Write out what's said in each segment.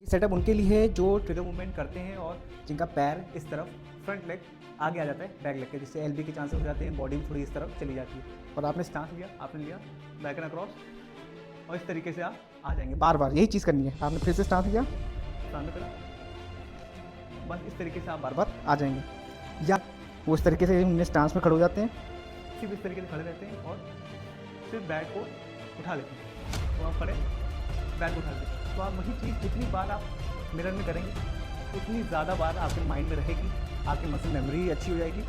ये सेटअप उनके लिए है जो ट्रिगर मूवमेंट करते हैं और जिनका पैर इस तरफ फ्रंट लेग आगे आ जाता है बैक लेग के, जिससे एलबी के चांसेस हो जाते हैं, बॉडी भी थोड़ी इस तरफ चली जाती है। और आपने स्टांस लिया, आपने लिया बैक एंड अक्रॉस और इस तरीके से आप आ जाएंगे। बार बार यही चीज़ करनी है। आपने फिर से स्टांस लिया, सामने करा, बस इस तरीके से आप बार बार आ जाएंगे। या वो इस तरीके से उन्हें स्टांस में खड़े हो जाते हैं, सिर्फ इस तरीके से खड़े रहते हैं और सिर्फ बैट को उठा लेते हैं। तो आप खड़े बैट को उठा लेते हैं। तो आप वही चीज़ जितनी बार आप मिरर में करेंगे उतनी ज़्यादा बार आपके माइंड में रहेगी, आपकी मसल मेमोरी अच्छी हो जाएगी।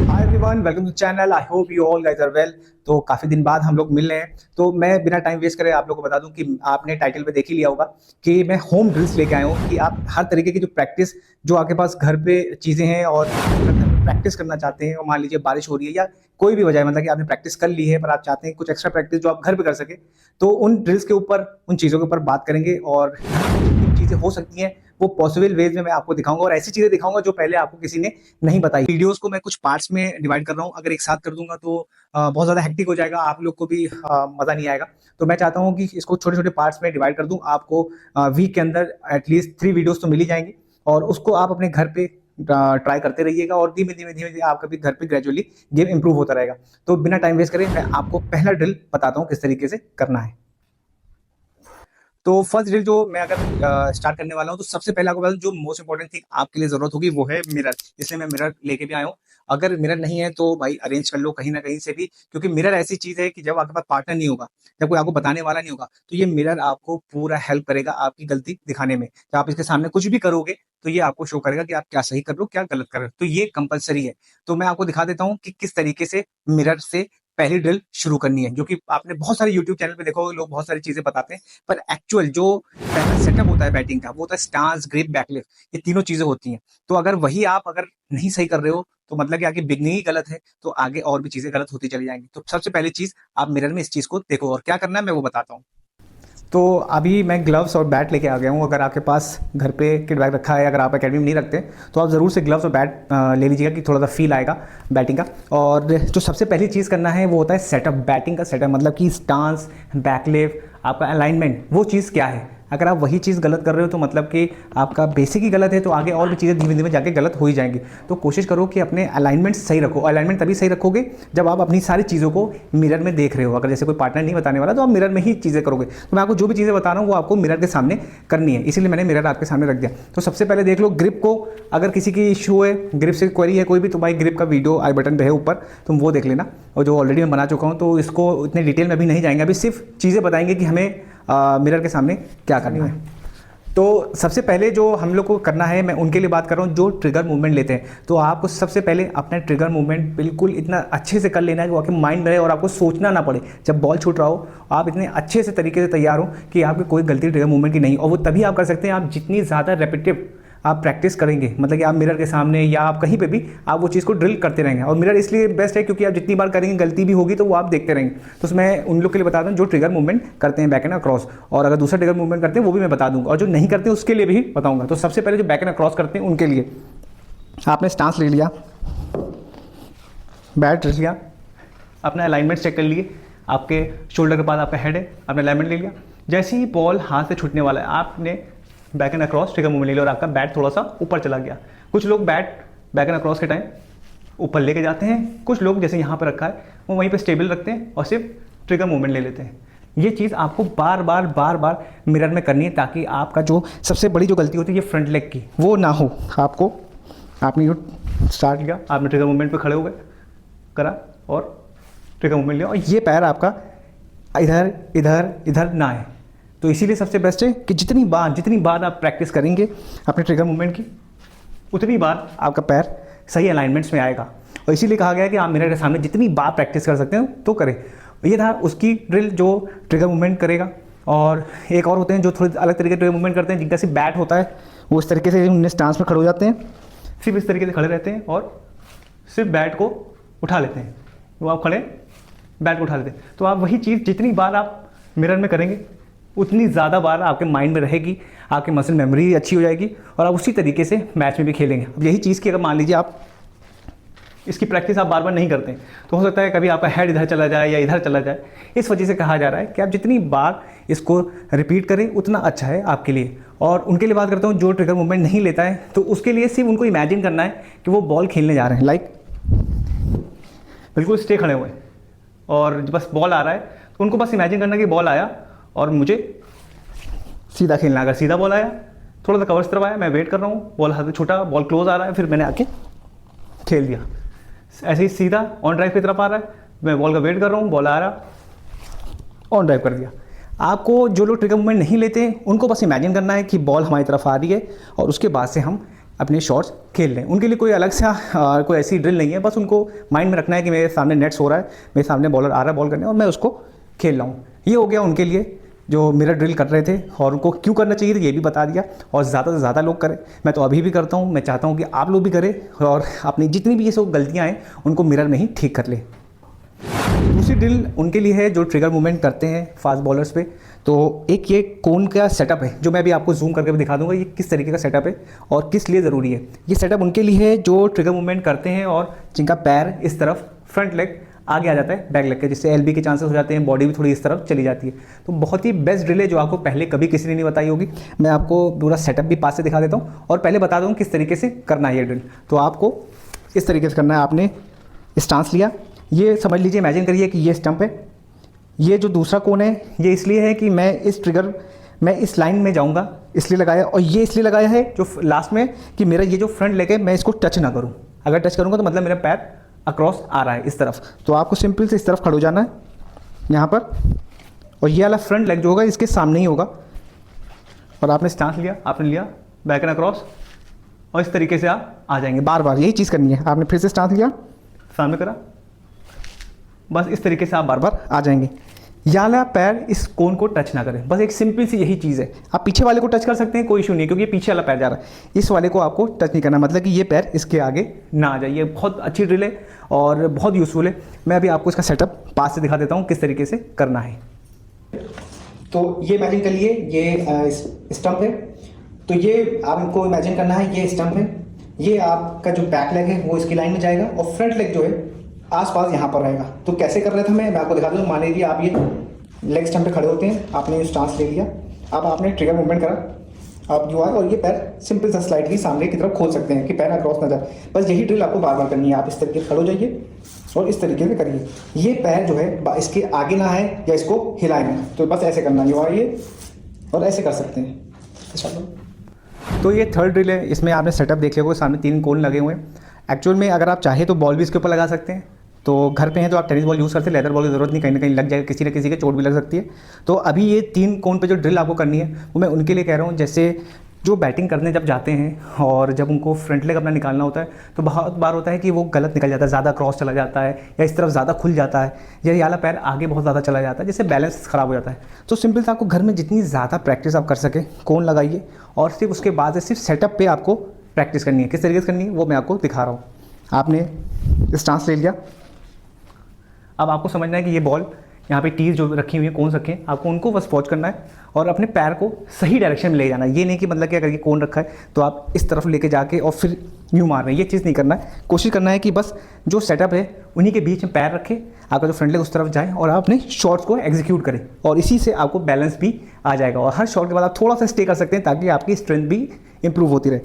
Hi everyone, welcome to channel. I hope you all guys are well. तो काफ़ी दिन बाद हम लोग मिल रहे हैं, तो मैं बिना टाइम वेस्ट करे आप लोगों को बता दूं कि आपने टाइटल पे देख ही लिया होगा कि मैं होम ड्रिल्स लेके आया हूँ कि आप हर तरीके की जो प्रैक्टिस जो आपके पास घर पे चीज़ें हैं और प्रैक्टिस करना चाहते हैं, और मान लीजिए बारिश हो रही है या कोई भी वजह, मतलब कि आपने प्रैक्टिस कर ली है पर आप चाहते हैं कुछ एक्स्ट्रा प्रैक्टिस जो आप घर पे कर सके, तो उन ड्रिल्स के ऊपर, उन चीज़ों के ऊपर बात करेंगे। और चीज़ें हो सकती हैं वो पॉसिबल वेज में मैं आपको दिखाऊंगा, और ऐसी चीज़ें दिखाऊंगा जो पहले आपको किसी ने नहीं बताई। वीडियोस को मैं कुछ पार्ट्स में डिवाइड कर रहा हूँ, अगर एक साथ कर दूंगा तो बहुत ज़्यादा हेक्टिक हो जाएगा, आप लोग को भी मज़ा नहीं आएगा। तो मैं चाहता हूँ कि इसको छोटे छोटे पार्ट्स में डिवाइड कर दूँ। आपको वीक के अंदर एटलीस्ट 3 वीडियोस तो मिल ही जाएंगी, और उसको आप अपने घर पे ट्राई करते रहिएगा, और धीमे धीमे धीमे धीमे आपका भी घर पे ग्रेजुअली गेम इंप्रूव होता रहेगा। तो बिना टाइम वेस्ट करें मैं आपको पहला ड्रिल बताता हूँ किस तरीके से करना है। तो फर्स्ट ड्रिल जो मैं अगर स्टार्ट करने वाला हूँ, तो सबसे पहले आपको बता दूं जो मोस्ट इंपॉर्टेंट थिंग आपके लिए जरूरत होगी वो है मिरर। इसलिए मैं मिरर लेके भी आया हूँ। अगर मिरर नहीं है तो भाई अरेंज कर लो कहीं ना कहीं से भी, क्योंकि मिरर ऐसी चीज है कि जब आपके पास पार्टनर नहीं होगा, जब कोई आपको बताने वाला नहीं होगा, तो ये मिरर आपको पूरा हेल्प करेगा आपकी गलती दिखाने में। जब आप इसके सामने कुछ भी करोगे तो ये आपको शो करेगा कि आप क्या सही कर रहे हो, क्या गलत कर रहे हो। तो ये कंपलसरी है। तो मैं आपको दिखा देता हूँ कि किस तरीके से मिरर से पहली ड्रिल शुरू करनी है, जो कि आपने बहुत सारे यूट्यूब चैनल पे देखो, लोग बहुत सारी चीजें बताते हैं, पर एक्चुअल जो पहला सेटअप होता है बैटिंग का वो होता है स्टांस, ग्रिप, बैकलिफ्ट। ये तीनों चीजें होती हैं। तो अगर वही आप अगर नहीं सही कर रहे हो तो मतलब कि आगे बिगनिंग ही गलत है, तो आगे और भी चीजें गलत होती चली जाएंगी। तो सबसे पहली चीज आप मिरर में इस चीज को देखो, और क्या करना है मैं वो बताता हूँ। तो अभी मैं ग्लव्स और बैट लेके आ गया हूँ। अगर आपके पास घर पे किट बैग रखा है, अगर आप एकेडमी में नहीं रखते तो आप ज़रूर से ग्लव्स और बैट ले लीजिएगा कि थोड़ा सा फील आएगा बैटिंग का। और जो सबसे पहली चीज़ करना है वो होता है सेटअप, बैटिंग का सेटअप, मतलब कि स्टांस, बैकलिफ्ट, आपका अलाइनमेंट, वो चीज़ क्या है। अगर आप वही चीज़ गलत कर रहे हो तो मतलब कि आपका बेसिक ही गलत है, तो आगे और भी चीज़ें धीमे धीमे जाके गलत हो ही जाएंगी। तो कोशिश करो कि अपने अलाइनमेंट सही रखो। अलाइनमेंट तभी सही रखोगे जब आप अपनी सारी चीज़ों को मिरर में देख रहे हो। अगर जैसे कोई पार्टनर नहीं बताने वाला तो आप मिरर में ही चीज़ें करोगे। तो मैं आपको जो भी चीज़ें बता रहा हूँ वो आपको मिरर के सामने करनी है, इसीलिए मैंने मिरर आपके सामने रख दिया। तो सबसे पहले देख लो ग्रिप को। अगर किसी की इशू है, ग्रिप से क्वेरी है कोई भी, तो भाई ग्रिप का वीडियो आई बटन पे है ऊपर, तुम वो देख लेना। और जो ऑलरेडी मैं बना चुका हूँ, तो इसको इतने डिटेल में अभी नहीं जाएंगे, अभी सिर्फ चीज़ें बताएंगे कि हमें मिरर के सामने क्या करना है। तो सबसे पहले जो हम लोग को करना है, मैं उनके लिए बात कर रहा हूँ जो ट्रिगर मूवमेंट लेते हैं। तो आपको सबसे पहले अपना ट्रिगर मूवमेंट बिल्कुल इतना अच्छे से कर लेना है कि वो आपके माइंड में रहे और आपको सोचना ना पड़े। जब बॉल छूट रहा हो आप इतने अच्छे से तरीके से तैयार हो कि आपकी कोई गलती ट्रिगर मूवमेंट की नहीं। और वो तभी आप कर सकते हैं आप जितनी ज़्यादा रेपिटेटिव आप प्रैक्टिस करेंगे, मतलब कि आप मिरर के सामने या आप कहीं पे भी आप वो चीज़ को ड्रिल करते रहेंगे। और मिरर इसलिए बेस्ट है क्योंकि आप जितनी बार करेंगे गलती भी होगी तो वो आप देखते रहेंगे। तो मैं उन लोग के लिए बता दूँ जो ट्रिगर मूवमेंट करते हैं बैक एंड अक्रॉस, और अगर दूसरा ट्रिगर मूवमेंट करते हैं वो भी मैं बता दूंगा, और जो नहीं करते हैं उसके लिए भी बताऊंगा। तो सबसे पहले जो बैक एंड अक्रॉस करते हैं उनके लिए आपने स्टांस ले लिया, बैट रख लिया, अपना अलाइनमेंट चेक कर लिए, आपके शोल्डर के पास आपका हेड है, आपने अलाइनमेंट ले लिया। जैसे ही बॉल हाथ से छूटने वाला है आपने back and across trigger movement ले लिया और आपका बैट थोड़ा सा ऊपर चला गया। कुछ लोग बैट बैक एंड अक्रॉस के टाइम ऊपर लेके जाते हैं, कुछ लोग जैसे यहाँ पर रखा है वो वहीं पे स्टेबल रखते हैं और सिर्फ ट्रिगर मूवमेंट ले लेते हैं। ये चीज़ आपको बार बार मिरर में करनी है, ताकि आपका जो सबसे बड़ी जो गलती होती है ये फ्रंट लेग की वो ना हो। आपको आपने जो स्टार्ट किया, आपने ट्रिगर मूवमेंट पे खड़े हो गए, करा और ट्रिगर मूवमेंट लिया, और ये पैर आपका इधर इधर इधर ना है। तो इसीलिए सबसे बेस्ट है कि जितनी बार आप प्रैक्टिस करेंगे अपने ट्रिगर मूवमेंट की, उतनी बार आपका पैर सही अलाइनमेंट्स में आएगा। और इसीलिए कहा गया है कि आप मिरर के सामने जितनी बार प्रैक्टिस कर सकते हैं तो करें। ये था उसकी ड्रिल जो ट्रिगर मूवमेंट करेगा। और एक और होते हैं जो थोड़े अलग तरीके के ट्रिगर मूवमेंट करते हैं, जिनका सिर्फ बैट होता है, वो इस तरीके से उन्हें स्टांस में खड़े हो जाते हैं, सिर्फ इस तरीके से खड़े रहते हैं और सिर्फ बैट को उठा लेते हैं। वो आप खड़े बैट को उठा लेते हैं। तो आप वही चीज़ जितनी बार आप मिरर में करेंगे उतनी ज़्यादा बार आपके माइंड में रहेगी, आपकी मसल मेमोरी अच्छी हो जाएगी, और आप उसी तरीके से मैच में भी खेलेंगे। अब यही चीज़ की अगर मान लीजिए आप इसकी प्रैक्टिस आप बार बार नहीं करते तो हो सकता है कभी आपका हेड इधर चला जाए या इधर चला जाए। इस वजह से कहा जा रहा है कि आप जितनी बार इसको रिपीट करें उतना अच्छा है आपके लिए। और उनके लिए बात करता हूँ जो ट्रिगर मूवमेंट नहीं लेता है, तो उसके लिए सिर्फ उनको इमेजिन करना है कि वो बॉल खेलने जा रहे हैं, लाइक बिल्कुल स्टे खड़े हुए और बस बॉल आ रहा है तो उनको बस इमेजिन करना कि बॉल आया और मुझे सीधा खेलना है। अगर सीधा बॉल आया, थोड़ा सा कवर्स तरफ आया, मैं वेट कर रहा हूँ, बॉल हाथ छूटा, बॉल क्लोज आ रहा है, फिर मैंने आके खेल दिया। ऐसे ही सीधा ऑन ड्राइव की तरफ आ रहा है, मैं बॉल का वेट कर रहा हूँ, बॉल आ रहा, ऑन ड्राइव कर दिया। आपको जो लोग ट्रिगर मूवमेंट नहीं लेते उनको बस इमेजिन करना है कि बॉल हमारी तरफ आ रही है और उसके बाद से हम अपने शॉट्स खेल लें। उनके लिए कोई अलग सा कोई ऐसी ड्रिल नहीं है, बस उनको माइंड में रखना है कि मेरे सामने नेट्स हो रहा है, मेरे सामने बॉलर आ रहा है बॉल करने और मैं उसको खेल रहा हूँ। ये हो गया उनके लिए जो मिरर ड्रिल कर रहे थे, और उनको क्यों करना चाहिए था ये भी बता दिया। और ज़्यादा से ज़्यादा लोग करें, मैं तो अभी भी करता हूँ, मैं चाहता हूँ कि आप लोग भी करें और अपनी जितनी भी ये सब गलतियाँ हैं उनको मिरर में ही ठीक कर ले। दूसरी ड्रिल उनके लिए है जो ट्रिगर मूवमेंट करते हैं फास्ट बॉलर्स पे। तो एक ये कोन का सेटअप है जो मैं अभी आपको जूम करके भी दिखा दूंगा ये किस तरीके का सेटअप है और किस लिए ज़रूरी है। ये सेटअप उनके लिए है जो ट्रिगर मूवमेंट करते हैं और जिनका पैर इस तरफ फ्रंट लेग आगे आ जाता है बैक लेग के, जिससे एलबी के चांसेस हो जाते हैं, बॉडी भी थोड़ी इस तरफ चली जाती है। तो बहुत ही बेस्ट ड्रिल है जो आपको पहले कभी किसी ने नहीं बताई होगी। मैं आपको पूरा सेटअप भी पास से दिखा देता हूँ और पहले बता दूँ किस तरीके से करना है ये ड्रिल। तो आपको इस तरीके से करना है। आपने स्टांस लिया, ये समझ लीजिए, इमेजिन करिए कि ये स्टंप है, ये जो दूसरा कोन है ये इसलिए है कि मैं इस ट्रिगर मैं इस लाइन में जाऊंगा इसलिए लगाया, और ये इसलिए लगाया है जो लास्ट में कि मेरा ये जो फ्रंट लेग है मैं इसको टच ना करूं। अगर टच करूंगा तो मतलब मेरा पैर अक्रॉस आ रहा है इस तरफ। तो आपको सिंपल से इस तरफ खड़े हो जाना है यहाँ पर, और ये वाला फ्रंट लेग जो होगा इसके सामने ही होगा। और आपने स्टांस लिया, आपने लिया बैक एंड अक्रॉस और इस तरीके से आप आ जाएंगे। बार बार यही चीज़ करनी है। आपने फिर से स्टांस लिया, सामने करा, बस इस तरीके से आप बार बार आ जाएंगे। याला पैर इस कोन को टच ना करें, बस एक सिंपल सी यही चीज़ है। आप पीछे वाले को टच कर सकते हैं, कोई इशू नहीं है, क्योंकि ये पीछे वाला पैर जा रहा है, इस वाले को आपको टच नहीं करना, मतलब कि ये पैर इसके आगे ना आ जाए। ये बहुत अच्छी ड्रिल है और बहुत यूज़फुल है। मैं अभी आपको इसका सेटअप पास से दिखा देता हूँ किस तरीके से करना है। तो ये इमेजिन कर लिए ये स्टंप है, तो ये आप इनको इमेजिन करना है ये स्टंप है, ये आपका जो बैक लेग है वो इसकी लाइन में जाएगा और फ्रंट लेग जो है आसपास यहाँ पर रहेगा। तो कैसे कर रहे थे मैं आपको दिखा दूँ। मान लीजिए आप ये लेग स्टंप पे खड़े होते हैं, आपने स्टांस ले लिया, अब आपने ट्रिगर मूवमेंट करा, आप जो है और ये पैर सिंपल सा स्लाइडली सामने की तरफ खोल सकते हैं कि पैर क्रॉस ना जाए। बस यही ड्रिल आपको बार बार करनी है। आप इस तरीके से खड़े हो जाइए और इस तरीके से करिए। ये पैर जो है इसके आगे ना है या इसको हिलाए ना, तो बस ऐसे करना है ये, और ऐसे कर सकते हैं। तो ये थर्ड ड्रिल है, इसमें आपने सेटअप देख लिया होगा, सामने 3 कोन लगे हुए हैं। एक्चुअल में अगर आप चाहे तो बॉल भी इसके ऊपर लगा सकते हैं। तो घर पे हैं तो आप टेनिस बॉल यूज़ करते हैं, लेदर बॉल की ज़रूरत नहीं, कहीं ना कहीं लग जाएगा, किसी न किसी के चोट भी लग सकती है। तो अभी ये 3 कोन पे जो ड्रिल आपको करनी है वो मैं उनके लिए कह रहा हूँ, जैसे जो बैटिंग करने जब जाते हैं और जब उनको फ्रंट लेग अपना निकालना होता है तो बहुत बार होता है कि वो गलत निकल जाता है, ज़्यादा क्रॉस चला जाता है या इस तरफ ज़्यादा खुल जाता है, या ये वाला पैर आगे बहुत ज़्यादा चला जाता है, जिससे बैलेंस ख़राब हो जाता है। तो सिंपल से आपको घर में जितनी ज़्यादा प्रैक्टिस आप कर सकें कोन लगाइए, और सिर्फ उसके बाद सिर्फ सेटअप पे आपको प्रैक्टिस करनी है। किस तरीके से करनी है वो मैं आपको दिखा रहा हूँ। आपने स्टांस ले लिया, अब आपको समझना है कि ये बॉल यहाँ पे टीज जो रखी हुई है, कोन रखे हैं, आपको उनको बस वॉच करना है और अपने पैर को सही डायरेक्शन में ले जाना है। ये नहीं कि मतलब कि अगर ये कोन रखा है तो आप इस तरफ लेके जाके और फिर यूँ मार रहे हैं, ये चीज़ नहीं करना है। कोशिश करना है कि बस जो सेटअप है उन्हीं के बीच में पैर रखें, आपका जो फ्रंट लेग उस तरफ जाए और आप अपने शॉट्स को एग्जीक्यूट करें, और इसी से आपको बैलेंस भी आ जाएगा। और हर शॉट के बाद आप थोड़ा सा स्टे कर सकते हैं ताकि आपकी स्ट्रेंथ भी इंप्रूव होती रहे।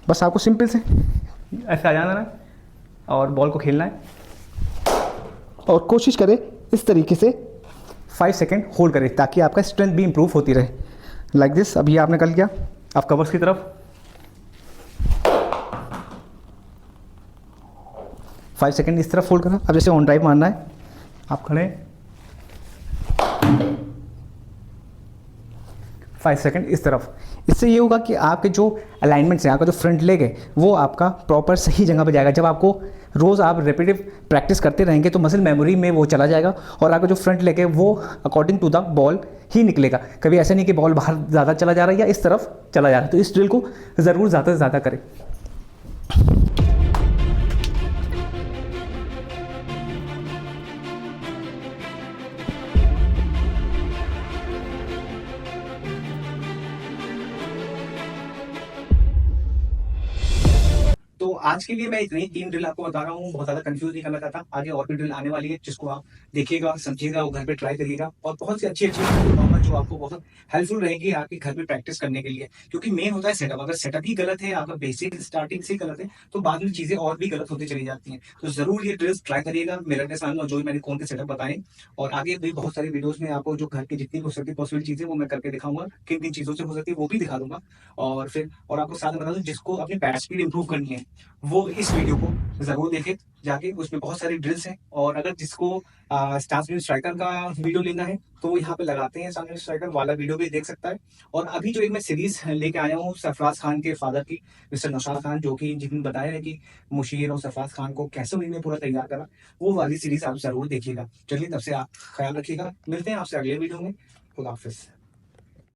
बस आपको सिंपल से ऐसे आ जाना है और बॉल को खेलना है, और कोशिश करें इस तरीके से 5 सेकेंड होल्ड करें ताकि आपका स्ट्रेंथ भी इंप्रूव होती रहे, लाइक दिस। अब ये आपने कर लिया, आप कवर्स की तरफ 5 सेकेंड इस तरफ होल्ड करा। अब जैसे ऑन ड्राइव मारना है, आप खड़े 5 सेकेंड इस तरफ। इससे ये होगा कि आपके जो अलाइनमेंट्स हैं, आपका जो फ्रंट लेग है वो आपका प्रॉपर सही जगह पे जाएगा। जब आपको रोज़ आप रेपिटेटिव प्रैक्टिस करते रहेंगे तो मसल मेमोरी में वो चला जाएगा और आपका जो फ्रंट लेग है वो अकॉर्डिंग टू द बॉल ही निकलेगा। कभी ऐसा नहीं कि बॉल बाहर ज़्यादा चला जा रहा है या इस तरफ चला जा रहा है। तो इस ड्रिल को ज़रूर ज़्यादा से ज़्यादा करें। तो आज के लिए मैं इतनी 3 ड्रिल आपको बता रहा हूँ, बहुत ज़्यादा कंफ्यूज नहीं करना चाहता। आगे और भी ड्रिल आने वाली है जिसको आप देखिएगा, समझिएगा और घर पे ट्राई करिएगा, और बहुत सी अच्छी-अच्छी बताऊँगा जो आपको बहुत हेल्पफुल रहेगी आपके घर पे प्रैक्टिस करने के लिए। क्योंकि मेन होता है सेटअप, अगर सेटअप ही गलत है, आपका बेसिक स्टार्टिंग से ही गलत है, तो बाद में चीज़ें और भी गलत होती चली जाती हैं। तो ज़रूर ये ड्रिल्स ट्राई करिएगा मिरर के सामने, और जो भी मैंने कौन के सेटअप बताए, और आगे भी बहुत सारी वीडियोज़ में आपको जो घर की जितनी हो सकती है पॉसिबल चीज़ें वो मैं करके दिखाऊँगा। किन-किन चीज़ों से हो सकती है वो भी दिखा दूँगा। और आपको साथ में बता दूँ, जिसको अपनी बैट स्पीड इंप्रूव करनी है, वो इस वीडियो को ज़रूर देखें जाके, उसमें बहुत सारी ड्रिल्स हैं। और अगर जिसको स्टांस में स्ट्राइकर का वीडियो लेना है, तो यहाँ पे लगाते हैं, स्टांस में स्ट्राइकर वाला वीडियो भी देख सकता है। और अभी जो एक मैं सीरीज़ लेके आया हूँ सरफराज खान के फादर की, मिस्टर नौशाद खान, जो कि जिन्होंने बताया है कि मुशीर और सरफराज खान को कैसे उन्होंने पूरा तैयार करा, वो वाली सीरीज़ आप ज़रूर देखिएगा। चलिए, तब से आप ख्याल रखिएगा। मिलते हैं आपसे अगले वीडियो में। खुदा हाफ़िज़।